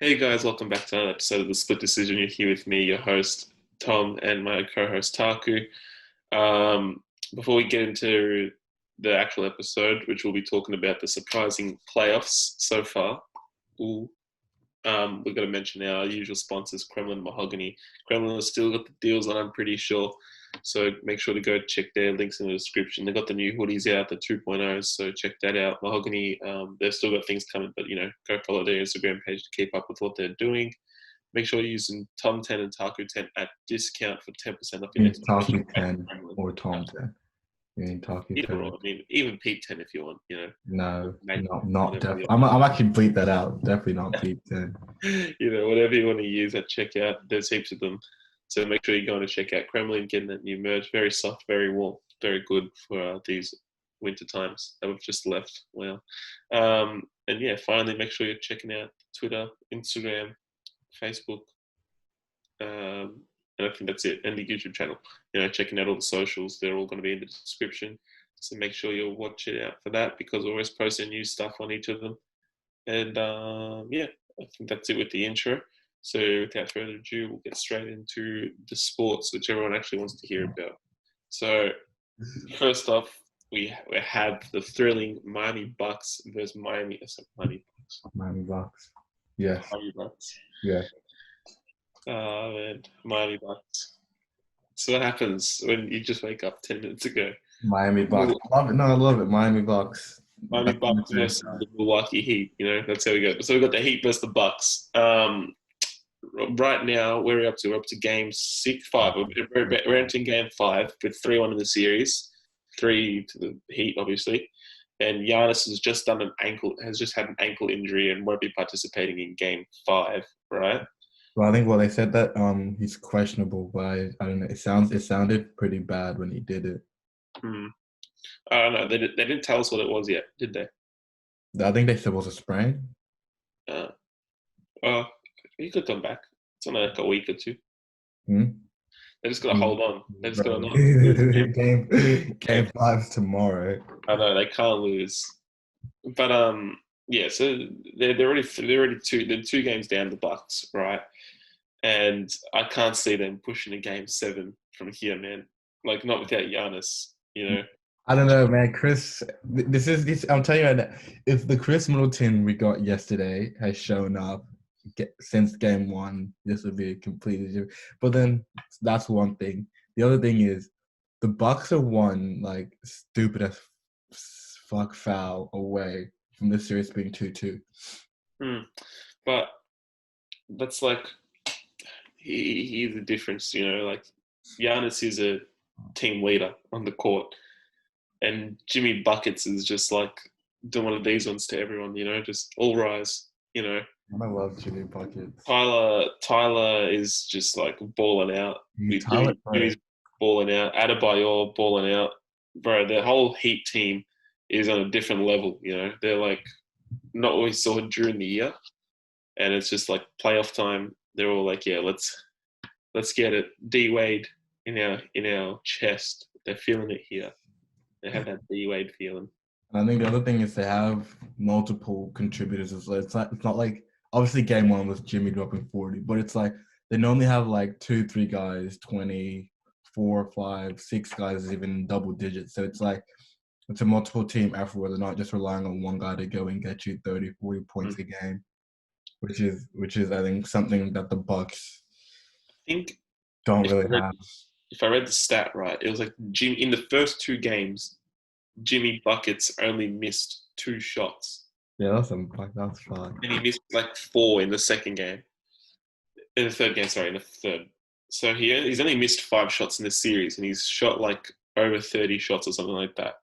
Hey guys, welcome back to another episode of The Split Decision. You're here with me, your host, Tom, and my co-host, Taku. Um, Before we get into the actual episode, which we'll be talking about the surprising playoffs so far, ooh, we've got to mention our usual sponsors, Kremlin Mahogany. Kremlin has still got the deals on, I'm pretty sure. So make sure to go check their links in the description. They've got the new hoodies out, the 2.0s, so check that out. Mahogany, they've still got things coming, but go follow their Instagram page to keep up with what they're doing. Make sure you're using Tom10 and Taku10 at discount for 10% off your next Talkie 10 or Tom 10. You mean Talkie Either 10? or, I mean, even Pete 10 if you want, No, not definitely. I'm actually bleep that out. Definitely not Pete 10. Whatever you want to use at checkout, there's heaps of them. So make sure you're going to check out Kremlin, getting that new merch. Very soft, very warm, very good for these winter times that we've just left. Wow. And yeah, finally, make sure you're checking out Twitter, Instagram, Facebook. And I think that's it. And the YouTube channel. Checking out all the socials. They're all going to be in the description. So make sure you'll watch it out for that because we're always posting new stuff on each of them. And yeah, I think that's it with the intro. So without further ado, we'll get straight into the sports, which everyone actually wants to hear about. So first off, we have the thrilling Miami Bucks versus Miami Bucks. Miami Bucks. Yes. Miami Bucks. Yeah. And Miami Bucks. So what happens when you just wake up 10 minutes ago? Miami Bucks. I love it. No, I love it. Miami Bucks. Miami Bucks versus the Milwaukee Heat. That's how we go. So we got the Heat versus the Bucks. Right now, we're up to game 5. We're entering game 5 with 3-1 in the series, 3 to the Heat, obviously. And Giannis has just had an ankle injury and won't be participating in game 5, right? Well, I think they said that he's questionable, but I don't know. It sounded pretty bad when he did it. I don't know. They didn't tell us what it was yet, did they? I think they said it was a sprain. He could come back. It's only like a week or 2. Hmm? They just got to hold on. They just got to not lose. Game 5 tomorrow. I know they can't lose, but yeah. So they're already 2 games down the Bucks, right? And I can't see them pushing a game 7 from here, man. Like not without Giannis, I don't know, man. Chris, this. I'm telling you right now, if the Chris Middleton we got yesterday has shown up since game 1, this would be a completely different. But then that's one thing. The other thing is the Bucks are one like stupid as fuck foul away from this series being 2-2. But that's like he's the difference, Like Giannis is a team leader on the court. And Jimmy Buckets is just like doing one of these ones to everyone, just all rise, I love Jimmy Buckets. Tyler is just like balling out. Jimmy's balling out. Adebayor balling out. Bro, the whole Heat team is on a different level, They're like not what we saw during the year. And it's just like playoff time. They're all like, yeah, let's get it. D Wade in our chest. They're feeling it here. They have that D Wade feeling. I think the other thing is they have multiple contributors as well. It's not like obviously game 1 was Jimmy dropping 40, but it's like they normally have like 2-3 guys, 20, 4, 5, 6 guys even double digits. So it's like it's a multiple team effort where they're not just relying on one guy to go and get you 30, 40 points a game, which is I think something that the Bucks don't really have. If I read the stat right, it was like in the first 2 games, Jimmy Buckets only missed 2 shots. Yeah, that's fine. And he missed like 4 in the second game. In the third game, sorry, in the third. So he's only missed 5 shots in the series, and he's shot like over 30 shots or something like that.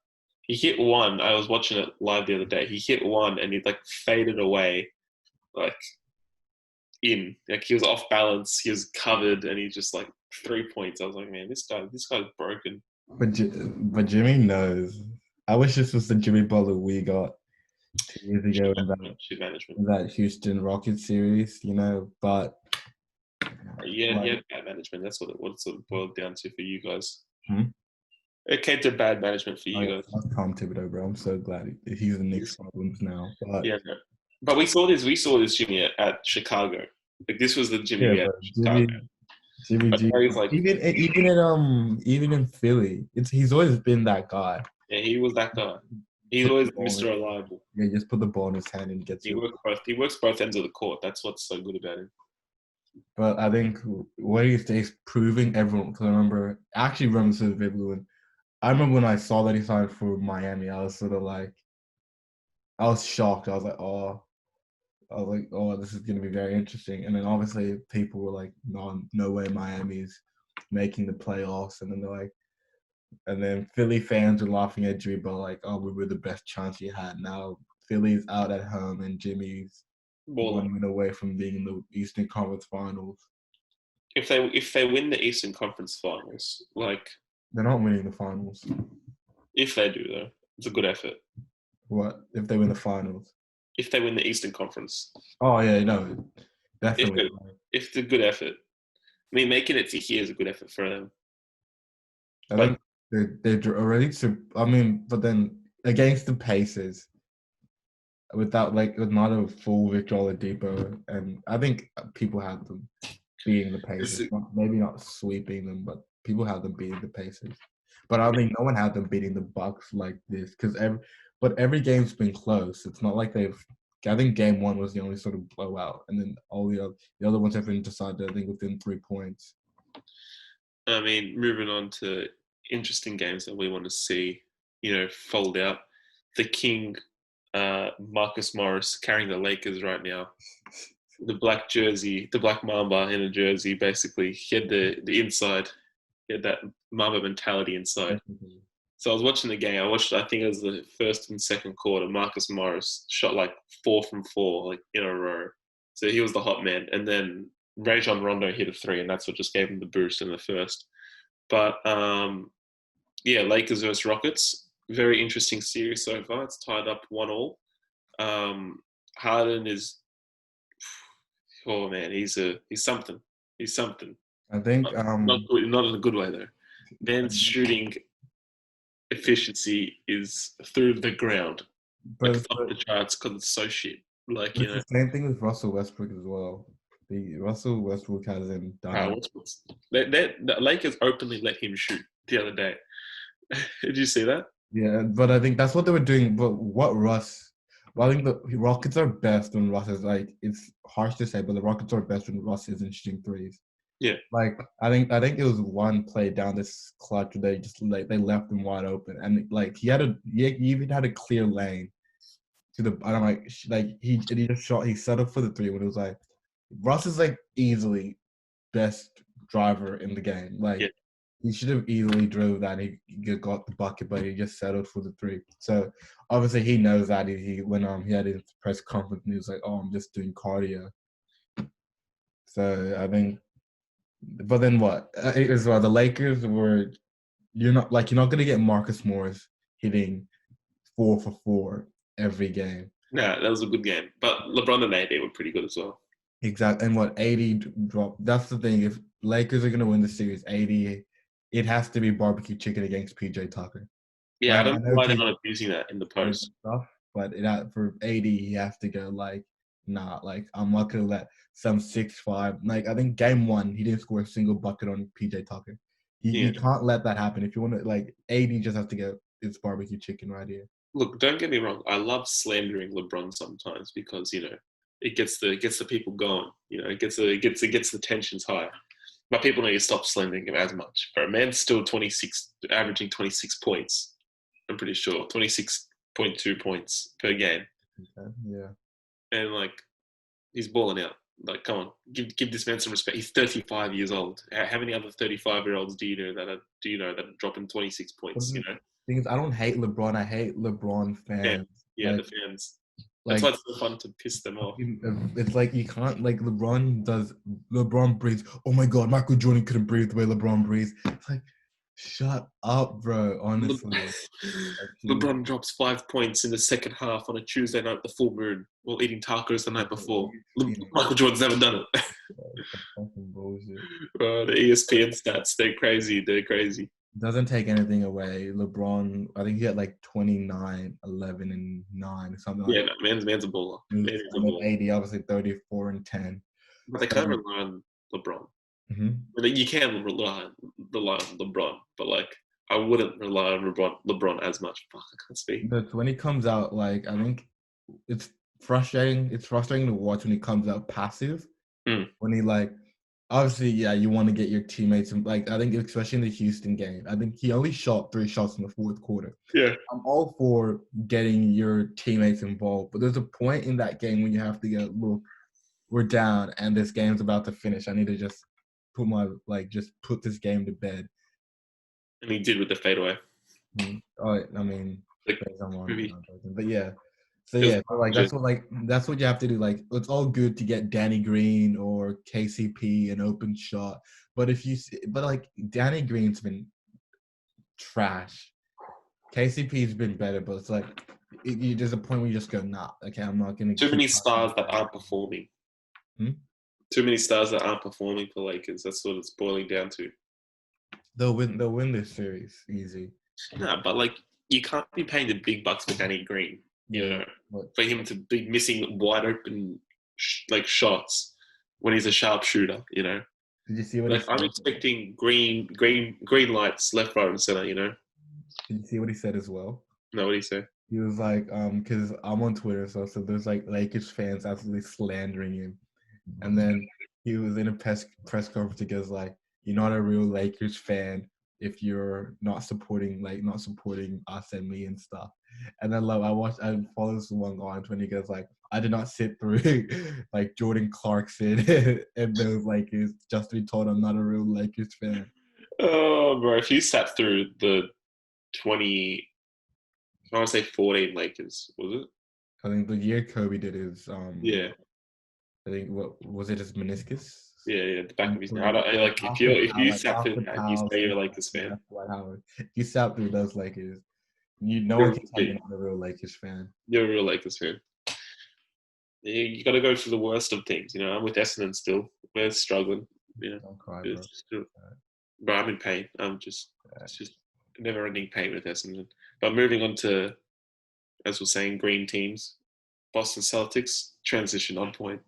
He hit one. I was watching it live the other day. He hit one, and he like faded away, like like he was off balance. He was covered, and he just like 3 points. I was like, man, this guy's broken. But Jimmy knows. I wish this was the Jimmy Butler we got 2 years ago in that Houston Rockets series, but yeah, bad management. That's what it sort of boiled down to for you guys. It came to bad management for you guys. Tom Thibodeau, bro. I'm so glad he's the Knicks problems now. But yeah, But we saw this Jimmy at Chicago. Like this was the Jimmy Yeah, we had but at Chicago. Jimmy But G, now he's like, even in Philly, he's always been that guy. yeah, he was that guy. He's Put the always ball Mr. Reliable. Yeah, just put the ball in his hand and gets He you. works both. He works both ends of the court. That's what's so good about him. But I think what he's proving everyone. Because I actually remember this vividly when I remember when I saw that he signed for Miami. I was sort of like, I was shocked. I was like, oh, this is going to be very interesting. And then obviously people were like, no way Miami's making the playoffs. And then they're like, and then Philly fans were laughing at Jimmy, but like, oh, we were the best chance he had. Now Philly's out at home and Jimmy's Balling. 1 win away from being in the Eastern Conference Finals. If they win the Eastern Conference Finals, like They're not winning the finals. if they do though, it's a good effort. What if they win the finals? If they win the Eastern Conference, Oh yeah, no, if definitely. if it's a good effort. I mean, making it to here is a good effort for them. I But think they're already. I mean, but then against the Pacers, without like with not a full Victor Oladipo, and I think people had them beating the Pacers. Maybe not sweeping them, but people had them beating the Pacers. But I don't think no one had them beating the Bucks like this because every game's been close. It's not like they've. I think game one was the only sort of blowout, and then all the other ones have been decided. I think within 3 points. I mean, moving on to interesting games that we want to see, fold out. The King, Marcus Morris, carrying the Lakers right now. The black jersey, the black Mamba in a jersey, basically. He had the inside. He had that Mamba mentality inside. So I was watching the game. I think it was the first and second quarter. Marcus Morris shot like 4 from 4, like in a row. So he was the hot man. And then Rajon Rondo hit a 3, and that's what just gave him the boost in the first. But yeah, Lakers versus Rockets. Very interesting series so far. It's tied up 1-1. Harden is, oh man, he's something. He's something. I think Not in a good way though. Man's shooting efficiency is through the ground. Like it's off the charts because it's so shit. Like it's the same thing with Russell Westbrook as well. Russell Westbrook hasn't done it. The Lakers openly let him shoot the other day. Did you see that? Yeah, but I think that's what they were doing. But I think the Rockets are best when Russ is like. It's harsh to say, but the Rockets are best when Russ isn't shooting threes. Yeah. Like I think it was one play down this clutch where they left him wide open, and like he even had a clear lane to the. I don't he just shot. He settled for the 3 when it was like Russ is like easily best driver in the game. Like he should have easily drove that. He got the bucket, but he just settled for the 3. So obviously he knows that. When he had his press conference, and he was like, "Oh, I'm just doing cardio." So I think. But then what? As well, the Lakers were. You're not gonna get Marcus Morris hitting 4 for 4 every game. Nah, that was a good game. But LeBron and AD were pretty good as well. Exactly. And what 80 dropped. That's the thing. If Lakers are gonna win the series, 80, it has to be barbecue chicken against PJ Tucker. Yeah, Like, I don't know why they're not abusing that in the post. Stuff, but for 80, he has to go like, nah, like I'm not gonna let some 6'5". Like I think game 1, he didn't score a single bucket on PJ Tucker. You can't let that happen. If you want to, like 80 just has to go. It's barbecue chicken right here. Look, don't get me wrong. I love slandering LeBron sometimes because it gets the people going. It gets the tensions high. But people need to stop slandering him as much. But man's still 26, averaging 26 points. I'm pretty sure 26.2 points per game. Okay, yeah. And like he's balling out. Like, come on, give this man some respect. He's 35 years old. How many other 35-year-olds do you know that are dropping 26 points? Thing is, I don't hate LeBron. I hate LeBron fans. Yeah, the fans. That's why it's so fun to piss them off. It's like you can't like LeBron breathes. Oh my God, Michael Jordan couldn't breathe the way LeBron breathes. It's like, shut up, bro. Honestly, LeBron drops 5 points in the second half on a Tuesday night, the full moon, while eating tacos the night before. Michael Jordan's never done it. Fucking bullshit. The ESPN stats, they're crazy. Doesn't take anything away. LeBron, I think he had like 29, 11, and 9 or something like Yeah, no, man's a baller. that. Man is a And then baller. 80, obviously 34 and 10. But they So, can't rely on LeBron. mhm. I mean, you can rely on LeBron, but like I wouldn't rely on LeBron as much. Fuck, I can't speak. But when he comes out, like, I think it's frustrating. It's frustrating to watch when he comes out passive. Mm. When he like, obviously, yeah, you want to get your teammates, and like, I think especially in the Houston game, I think he only shot 3 shots in the fourth quarter. Yeah. I'm all for getting your teammates involved, but there's a point in that game when you have to go, look, we're down and this game's about to finish. I need to just just put this game to bed. And he did with the fadeaway. Oh, I mean, Like, based on movie. but yeah. So It was yeah, so like that's what you have to do. Like it's all good to get Danny Green or KCP an open shot, but like Danny Green's been trash. KCP's been better, but it's like there's a point where you just go, nah, okay, I'm not gonna. Too many stars that aren't performing. Hmm? Too many stars that aren't performing for Lakers. That's what it's boiling down to. They'll win this series easy. No, but like you can't be paying the big bucks for Danny Green. You know, for him to be missing wide open shots when he's a sharpshooter. You know, did you see what like I'm expecting green lights left, right, and center. You know. Did you see what he said as well? No, what did he say? He was like, because I'm on Twitter, so there's like Lakers fans absolutely slandering him, and then he was in a press conference. He goes like, "You're not a real Lakers fan if you're not supporting us and me and stuff." And then like I follow this one guy on Twitter. He goes like, "I did not sit through like Jordan Clarkson and those Lakers just to be told I'm not a real Lakers fan." Oh, bro! If you sat through the 20, I want to say 14 Lakers, was it? I think the year Kobe did his Yeah. I think what was it his meniscus? Yeah, the back of his neck. I don't like if you sat through that, you say you're a Lakers fan. If you sat through those Lakers, no You're one can tell you're not a real Lakers fan. You're a real Lakers fan. You got to go through the worst of things. You know, I'm with Essendon still. We're struggling. You know, Don't cry, bro. But I'm in pain. It's just never-ending pain with Essendon. But moving on to, as we're saying, green teams. Boston Celtics, transition on point.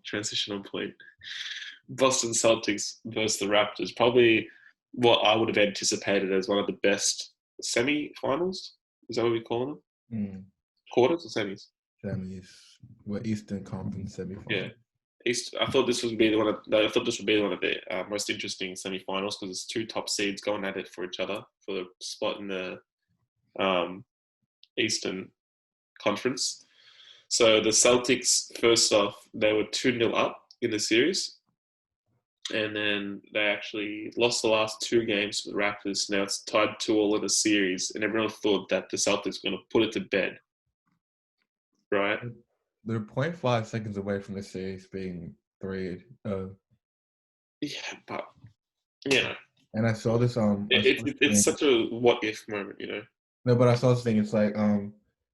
Boston Celtics versus the Raptors. Probably what I would have anticipated as one of the best semi-finals. Is that what we call them? Quarters or semis? Semis. What Eastern Conference semifinals? Yeah. I thought this would be one of the most interesting semi-finals because it's 2 top seeds going at it for each other for the spot in the Eastern Conference. So the Celtics, first off, they were 2-0 up in the series. And then they actually lost the last 2 games to the Raptors. Now it's tied 2-2 in the series. And everyone thought that the Celtics were going to put it to bed. Right? They're 0.5 seconds away from the series being 3. Yeah, but, you know. And I saw this it's such a what-if moment, you know? No, but I saw this thing. It's like,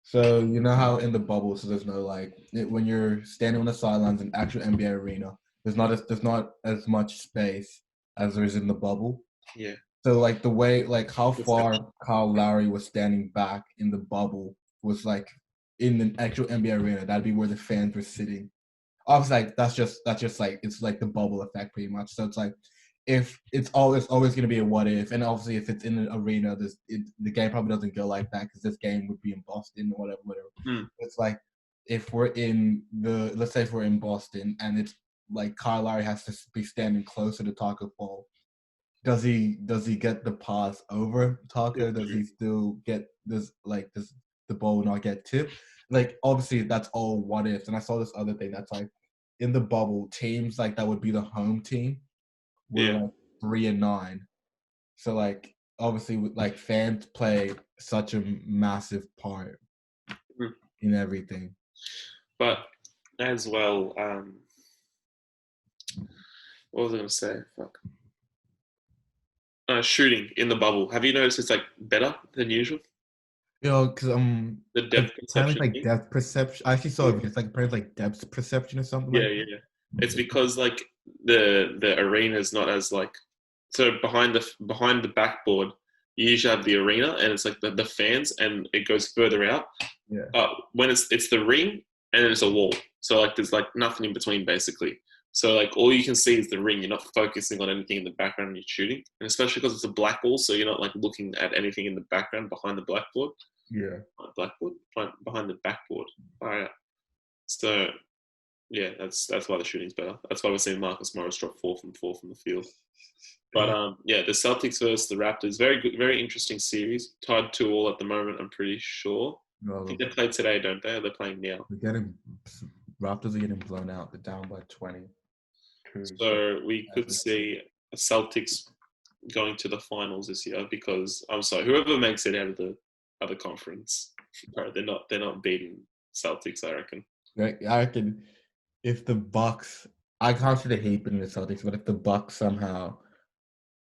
so you know how in the bubble, so there's no when you're standing on the sidelines in actual NBA arena, there's not as much space as there is in the bubble. Yeah. So like the way how far Kyle Lowry was standing back in the bubble was like in the actual NBA arena. That'd be where the fans were sitting. Obviously, that's just like it's like the bubble effect pretty much. So it's like if it's always going to be a what if, and obviously if it's in an arena, the game probably doesn't go like that because this game would be in Boston or whatever. It's like if we're let's say if we're in Boston and it's like Kyle Lowry has to be standing closer to Taco Fall. Does he get the pass over Taco? Does he still get the ball not get tipped? Like obviously that's all what ifs. And I saw this other thing that's like in the bubble, teams like that would be the home team were like 3-9. So like obviously like fans play such a massive part in everything. But as well, what was I going to say? Fuck. Shooting in the bubble. Have you noticed it's like better than usual? You know, because the depth perception. Like depth perception. I actually saw it's like apparently like depth perception or something. Yeah. It's because like the arena is not as like so behind the backboard. you usually have the arena, and it's like the fans, and it goes further out. Yeah. When it's the ring, and then it's a wall. So like there's like nothing in between basically. So like all you can see is the ring. You're not focusing on anything in the background when you're shooting, and especially because it's a black wall, so you're not like looking at anything in the background behind the blackboard. Yeah. Blackboard behind the backboard. All right. So yeah, that's why the shooting's better. That's why we're seeing Marcus Morris drop 4 from 4 from the field. But yeah, the Celtics versus the Raptors, very good, very interesting series. Tied 2-2 at the moment, I'm pretty sure. I think they play today, don't they? Or they're playing now. Raptors are getting blown out. They're down by 20. So we could see a Celtics going to the finals this year because I'm sorry, whoever makes it out of the other conference, bro, they're not beating Celtics, I reckon. I reckon if the Bucks, I can't see the Heat beating the Celtics, but if the Bucks somehow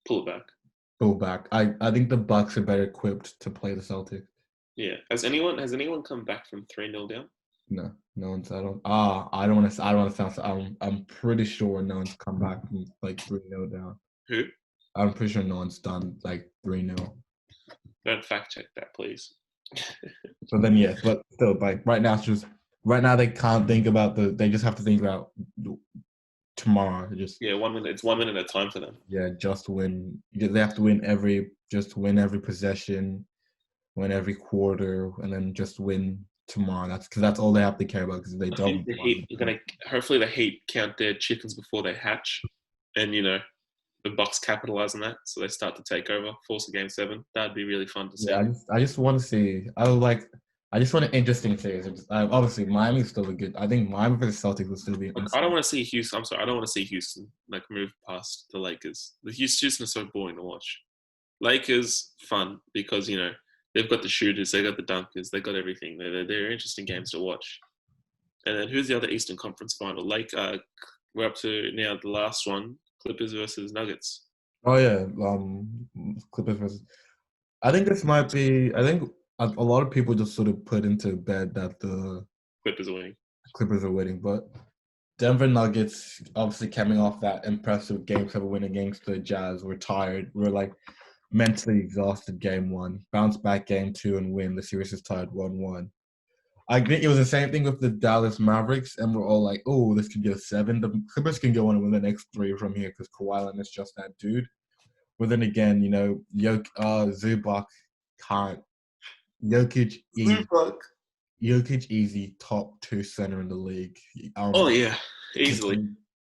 pull back, I think the Bucks are better equipped to play the Celtics. Yeah. Has anyone come back from 3-0 down? No one's. I don't want to sound. I'm pretty sure no one's come back from like 3-0 down. Who? I'm pretty sure no one's done like 3-0. Don't fact check that, please. But then yes, but still, like right now they can't think about they just have to think about tomorrow. Yeah, 1 minute. It's 1 minute at a time for them. Yeah, just win. They have to win every possession, win every quarter, and then just win tomorrow. That's all they have to care about because they don't. The Heat are gonna hopefully the Heat count their chickens before they hatch, and the Bucks capitalize on that, so they start to take over, force a game 7. That'd be really fun to see. Yeah, I just want to see. I just want an interesting series. Obviously, Miami's still a good. I think Miami versus Celtics will still be. I don't want to see Houston. I'm sorry, I don't want to see Houston like move past the Lakers. The Houston is so boring to watch. Lakers fun because they've got the shooters, they got the dunkers, they got everything. They're interesting games to watch. And then who's the other Eastern Conference final? We're up to now the last one: Clippers versus Nuggets. Oh yeah, Clippers versus. I think this might be. I think a lot of people just sort of put into bed that the Clippers are winning. Clippers are winning, but Denver Nuggets obviously coming off that impressive Game 7 win against the Jazz. We're tired. We're like mentally exhausted. Game 1, bounce back Game 2 and win. The series is tied 1-1. I think it was the same thing with the Dallas Mavericks, and we're all like, "Oh, this could go 7." The Clippers can go on and win the next 3 from here because Kawhi Leonard is just that dude. But then again, Zubac can't. Jokic easy top 2 center in the league. Oh yeah, easily.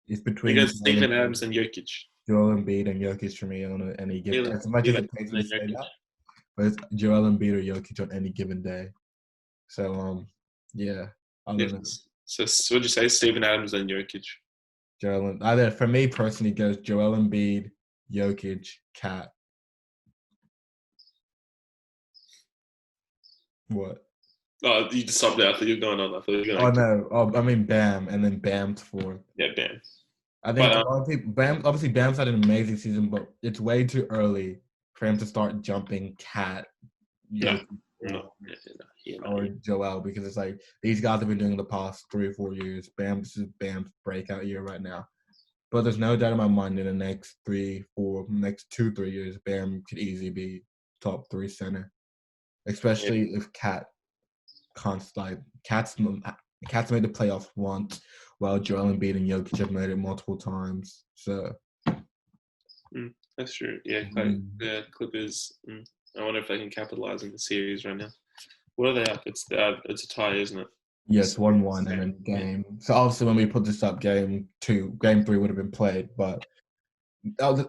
It's between Steven Adams and Jokic. Joel Embiid and Jokic for me on any given. As much as it pains me to say that, but it's Joel Embiid or Jokic on any given day. So yeah, I don't know. So would you say Steven Adams and Jokic? Either for me personally goes Joel Embiid, Jokic, Cat. What? Oh, you just stopped there. I thought you were going on. I thought you were going. No. I mean Bam, and then Bam's 4th. Yeah, Bam. I think a lot of people. Bam's had an amazing season, but it's way too early for him to start jumping Cat. Or Joel, because it's like these guys have been doing it the past 3 or 4 years. This is Bam's breakout year right now. But there's no doubt in my mind in the next 2, 3 years, Bam could easily be top 3 center. Especially if Cat's made the playoffs once, while Joel Embiid and Jokic have made it multiple times. So that's true. Yeah, the Clippers. I wonder if they can capitalize in the series right now. What are they up? It's a tie, isn't it? Yes, 1-1 and then game. So obviously, when we put this up, game 3 would have been played. But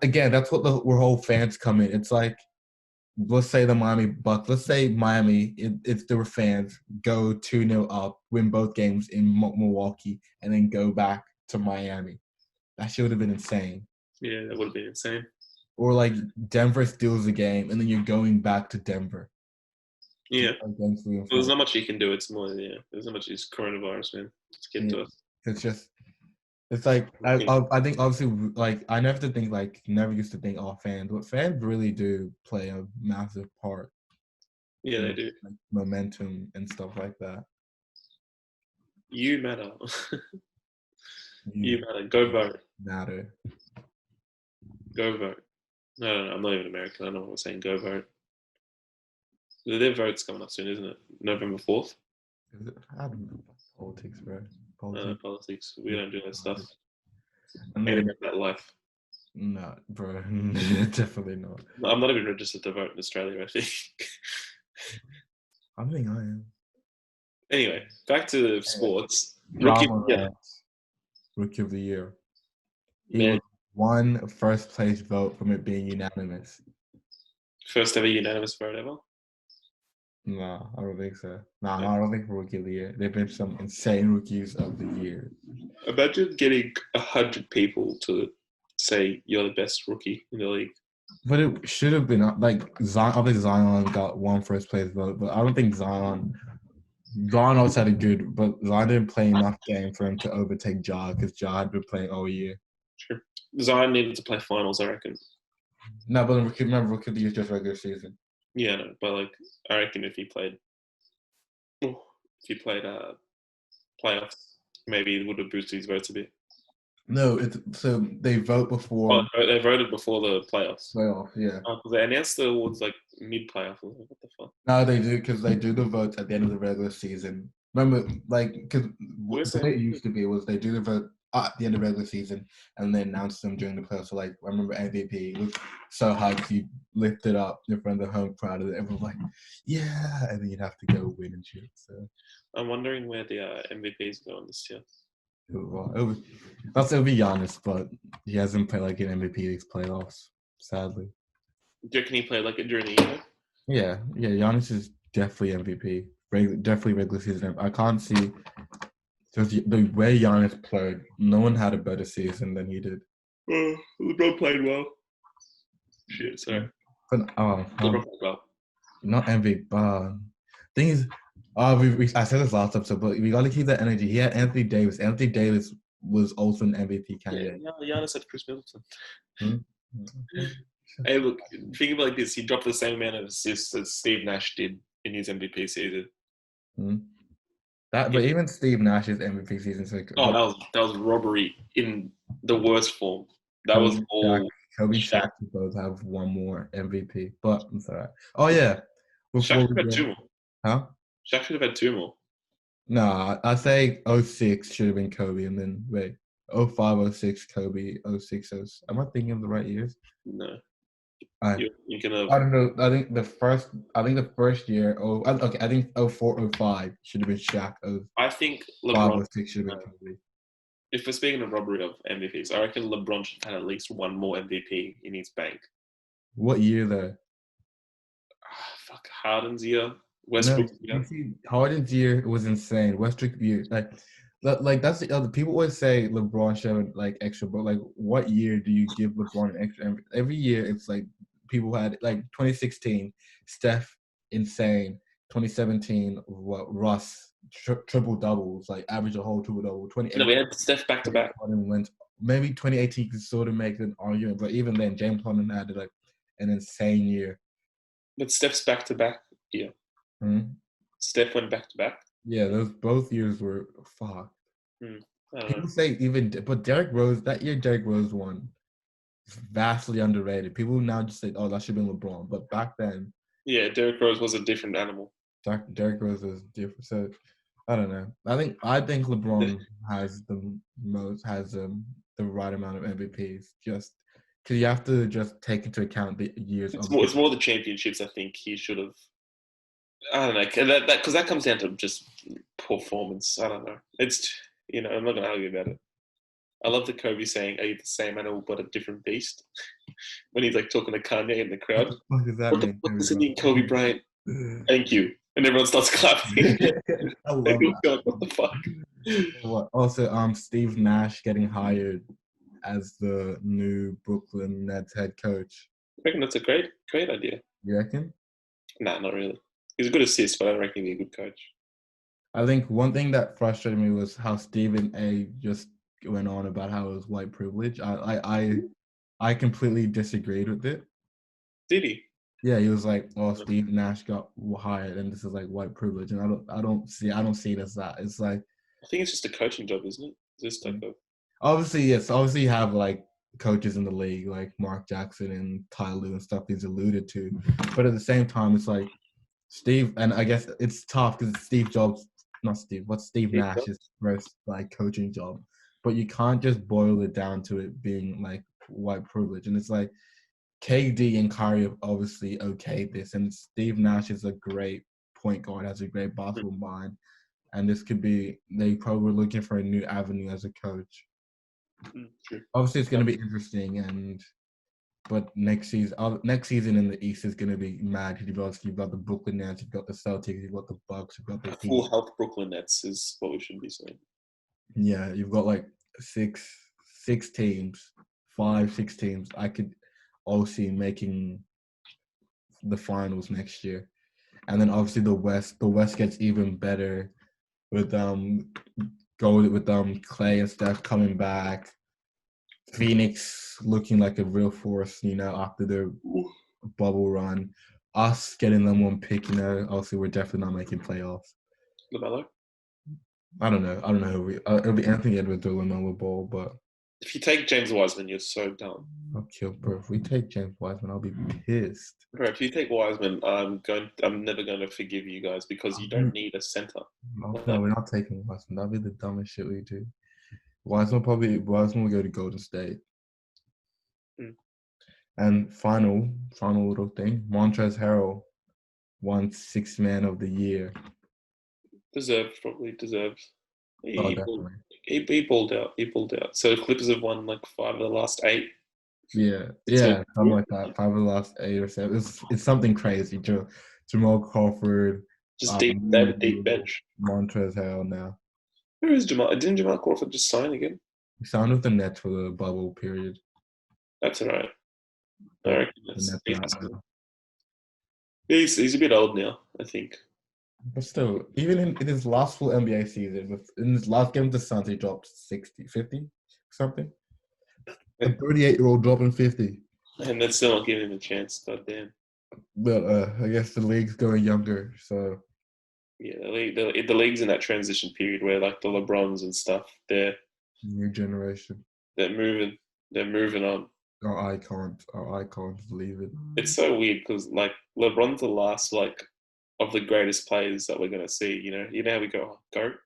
again, that's what where whole fans come in. It's like, let's say the Miami Bucks. Let's say Miami, if there were fans, go 2-0 up, win both games in Milwaukee, and then go back to Miami. That shit would have been insane. Yeah, that would have been insane. Or like Denver steals the game, and then you're going back to Denver. Yeah. Well, there's not much you can do. It's more, there's not much. It's coronavirus, man. It's getting to us. It's like, I think obviously, like, I never used to think, fans. But fans really do play a massive part. Yeah, they do. Like, momentum and stuff like that. You matter. You matter. Go vote. Matter. Go vote. No, I'm not even American. I don't know what I'm saying. Go vote. Their vote's coming up soon, isn't it? November 4th. I don't know. Politics, bro. Politics. Politics. We don't do that stuff. And Ain't then, about that life. no, bro, definitely not. I'm not even registered to vote in Australia, I think. I think I am. Anyway, back to sports. Ja Rookie of the year. Morant, Rookie of the Year. He Man, was one first place vote from it being unanimous. first ever unanimous vote ever. No, I don't think so. No, I don't think for Rookie of the Year. There've been some insane Rookies of the Year. Imagine getting 100 people to say you're the best rookie in the league. But it should have been like Zion. I think Zion got one first place vote, but I don't think Zion also had a good, but Zion didn't play enough game for him to overtake Ja because Ja had been playing all year. Sure. Zion needed to play finals, I reckon. No, but remember, Rookie of the Year is just regular season. Yeah, no, but like I reckon if he played playoffs, maybe it would have boosted his votes a bit. No, so they vote before they voted before the playoffs. playoff. Yeah. They announced the awards like mid-playoff. What the fuck? No, they do because they do the votes at the end of the regular season. Remember, like, because the way it used to be was they do the vote at the end of the regular season and then announce them during the playoffs. So, like, I remember MVP was so hyped, you lift it up in front of the home crowd, and everyone was like, yeah, and then you'd have to go win and shit. So I'm wondering where the MVPs are going this year. It'll be Giannis, but he hasn't played like an MVP these playoffs, sadly. Do you reckon he played like it during the year? Yeah, Giannis is definitely MVP. Definitely regular season. I can't see just the way Giannis played. No one had a better season than he did. LeBron played well. Shit, sorry. But LeBron played well. Not MVP. Thing is, I said this last episode, but we got to keep that energy. He had Anthony Davis. Anthony Davis was also an MVP candidate. Yeah, Giannis had Chris Middleton. Hey, look, think about it like this. He dropped the same amount of assists as Steve Nash did in his MVP season. But even Steve Nash's MVP season. That was robbery in the worst form. That was all. Kobe Shaq both have one more MVP, but I'm sorry. Oh yeah, Shaq should have had 2 more. Huh? Shaq should have had 2 more. No, I say 06 should have been Kobe, and then 05, 06 Kobe, 06. Am I thinking of the right years? No. You can I don't know. I think the first year. I think 04, 05 should have been Shaq. I think LeBron 06 should have been Kobe. If we're speaking of robbery of MVPs, I reckon LeBron should have had at least one more MVP in his bank. What year though? Harden's year. Westbrook's year. Harden's year was insane. Westbrook's year, like that's the other. People always say LeBron showed like extra, but like, what year do you give LeBron an extra? Every year, it's like people had like 2016, Steph, insane. 2017, Russ. Triple doubles, like average a whole triple double. 2018. No, we had Steph back to back. Maybe 2018 could sort of make an argument, but even then, James Harden had like an insane year. But Steph's back to back year. Steph went back to back. Yeah, both years were fucked. People say but Derrick Rose, that year Derrick Rose won. Vastly underrated. People now just say, oh, that should have been LeBron. But back then. Yeah, Derrick Rose was a different animal. Derrick Rose was different. So I don't know. I think LeBron has the right amount of MVPs. Just because you have to just take into account the years. It's more the championships. I think he should have. I don't know, because that comes down to just performance. I don't know. It's I'm not gonna argue about it. I love the Kobe saying, "Are you the same animal but a different beast?" when he's like talking to Kanye in the crowd. What does that mean? What does it mean, Kobe Bryant? Thank you. And everyone starts clapping. I love that. What the fuck? Also, Steve Nash getting hired as the new Brooklyn Nets head coach. I reckon that's a great idea. You reckon? Nah, not really. He's a good assist, but I don't reckon he'd be a good coach. I think one thing that frustrated me was how Stephen A. just went on about how it was white privilege. I completely disagreed with it. Did he? Yeah, he was like, "Oh, Steve Nash got hired, and this is like white privilege," and I don't see it as that. It's like, I think it's just a coaching job, isn't it? This type of. Obviously, yes. Obviously, you have like coaches in the league like Mark Jackson and Ty Lue and stuff he's alluded to, but at the same time, it's like Steve, and I guess it's tough because it's Steve Jobs, not Steve. What's Steve Steve Jobs. Nash's first like coaching job? But you can't just boil it down to it being like white privilege. And it's like KD and Kyrie have obviously okayed this, and Steve Nash is a great point guard, has a great basketball mind, and this could be they probably were looking for a new avenue as a coach. True. Obviously, it's going to be interesting, but next season in the East is going to be mad. You've got the Brooklyn Nets, you've got the Celtics, you've got the Bucks, you've got the Heat. Full health Brooklyn Nets is what we should be saying. Yeah, you've got like six teams, 6 teams. I could all see making the finals next year, and then obviously the West. The West gets even better with Clay and Steph coming back. Phoenix looking like a real force, after their bubble run. Us getting them one pick, obviously we're definitely not making playoffs. LaMelo? I don't know. It'll be Anthony Edwards or LaMelo Ball, but if you take James Wiseman, you're so dumb. I'll kill, bro. If we take James Wiseman, I'll be pissed. Bro, if you take Wiseman, I'm never going to forgive you guys because you don't need a center. No, we're not taking Wiseman. That'd be the dumbest shit we do. Wiseman will go to Golden State. And final little thing, Montrezl Harrell won Sixth Man of the Year. Probably deserves. Definitely. He pulled out. So Clippers have won like 5 of the last 8. Yeah, something like that. 5 of the last 8 or 7. It's something crazy. Jamal Crawford. Just they have a deep bench. Montrezl Harrell now. Where is Jamal? Didn't Jamal Crawford just sign again? He signed with the Nets for the bubble period. That's all right. I reckon he's a bit old now, I think. But still, even in his last full NBA season, in his last game with the Suns, he dropped 60, 50, something. A 38-year-old dropping 50. And that's still not giving him a chance, goddamn. But I guess the league's going younger, so. Yeah, the league's in that transition period where like the LeBrons and stuff, they're new generation. They're moving on. Our icons leave it. It's so weird because like LeBron's the last like of the greatest players that we're gonna see. You know how we go GOAT.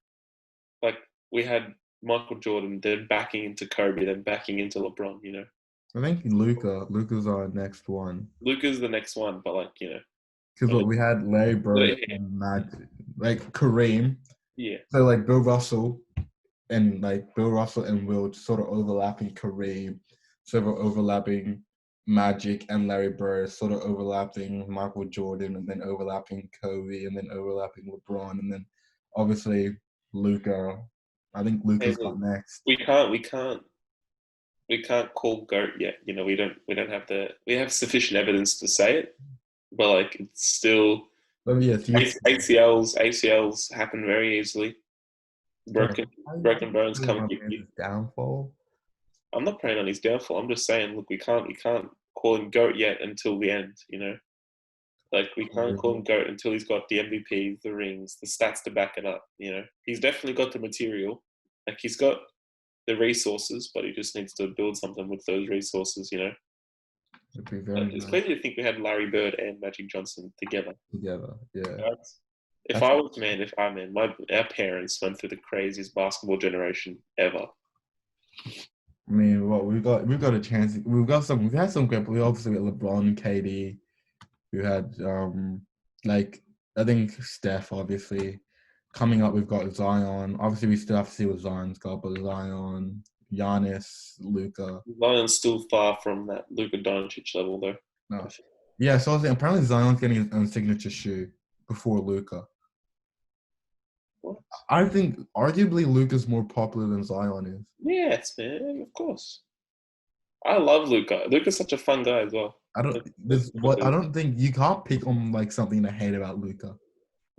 Like we had Michael Jordan, then backing into Kobe, then backing into LeBron. I think Luka's our next one. Luka's the next one, but because we had Larry Bird and Magic, like Kareem. Yeah. So like Bill Russell and Will sort of overlapping Kareem, sort of overlapping Magic and Larry Bird, sort of overlapping Michael Jordan, and then overlapping Kobe, and then overlapping LeBron, and then obviously Luka. I think Luka's got next. We can't call GOAT yet. We don't have sufficient evidence to say it, but like it's still. ACLs happen very easily. Broken bones come quickly. Downfall. I'm not praying on his downfall. I'm just saying, look, we can't call him GOAT yet until the end. Like we can't call him GOAT until he's got the MVP, the rings, the stats to back it up. He's definitely got the material. Like he's got the resources, but he just needs to build something with those resources. It's crazy to think we had Larry Bird and Magic Johnson together. Yeah. Our parents went through the craziest basketball generation ever. I mean, we've got a chance. We've had some great. We obviously got LeBron, KD. We had I think Steph. Obviously, coming up we've got Zion. Obviously, we still have to see what Zion's got, but Zion, Giannis, Luka. Zion's still far from that Luka Doncic level, though. No. Yeah, so apparently Zion's getting his own signature shoe before Luka. What? I think arguably Luka's more popular than Zion is. Yes, man, of course. I love Luka. Luka's such a fun guy as well. I don't think you can't pick on like something to hate about Luka.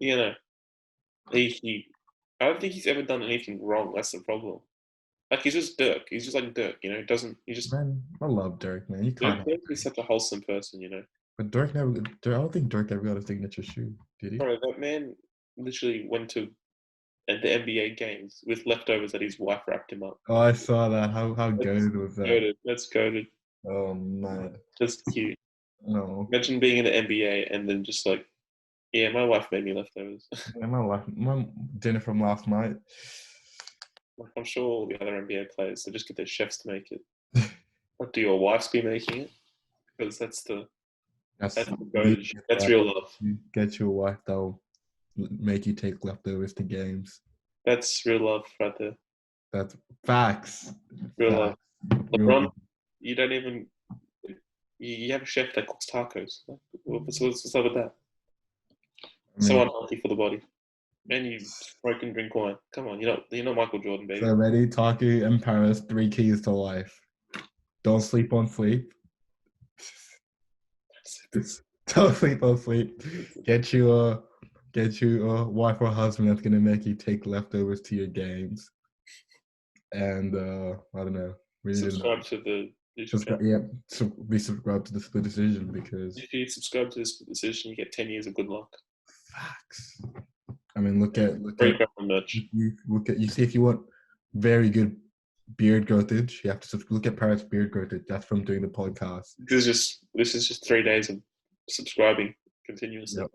I don't think he's ever done anything wrong. That's the problem. Like he's just Dirk. He's just like Dirk. Man, I love Dirk, man. You can't. Dirk is such a wholesome person, But Dirk never. I don't think Dirk ever got a signature shoe. Did he? Bro, that man literally went to the NBA games with leftovers that his wife wrapped him up. Oh, I saw that. How goated was that? That's goated. Oh man, That's cute. No. Imagine being in the NBA and then just like, Yeah, my wife made me leftovers. And my dinner from last night. Like, I'm sure all the other NBA players, they just get their chefs to make it. What do your wives be making it? Because That's that's the you need go-to. to get That's that. real love. You get your wife that'll make you take leftovers to games. That's real love right there. That's facts. Real love. Facts. Real. LeBron, you don't even you have a chef that cooks tacos. Like, what's up with that? I So mean, unhealthy for the body. And you smoke and drink wine. Come on, you're not Michael Jordan, baby. so ready, Taku and Paris, 3 keys to life. Don't sleep on sleep. Don't sleep on sleep. Get you a wife or husband that's gonna make you take leftovers to your games. And I don't know. Really didn't know. Subscribe to the YouTube Subscribe, channel. yeah, so be subscribed to the Split Decision because If you subscribe to this decision, you get 10 years of good luck. facts. I mean, look at Free merch. you see if you want very good beard growthage, you have to look at Paris beard growthage. That's from doing the podcast. This is just 3 days of subscribing continuously. Yep.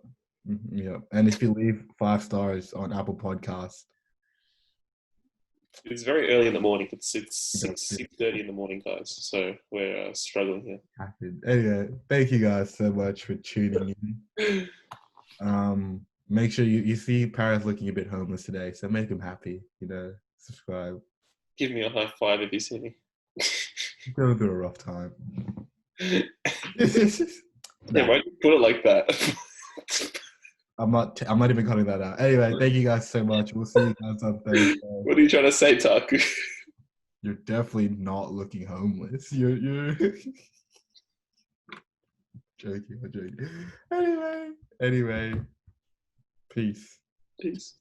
Yep. And if you leave 5 stars on Apple Podcasts, It's very early in the morning. It's you 6:30 in the morning, guys. So we're struggling here. Anyway, thank you guys so much for tuning in. Make sure you see Paris looking a bit homeless today, so make him happy. Subscribe. Give me a high five if you see me. Going through a rough time. Yeah, why do you put it like that? I'm not even cutting that out. Anyway, thank you guys so much. We'll see you guys on Thursday. What are you trying to say, Taku? You're definitely not looking homeless. You're joking. I'm joking. Anyway, peace. Peace.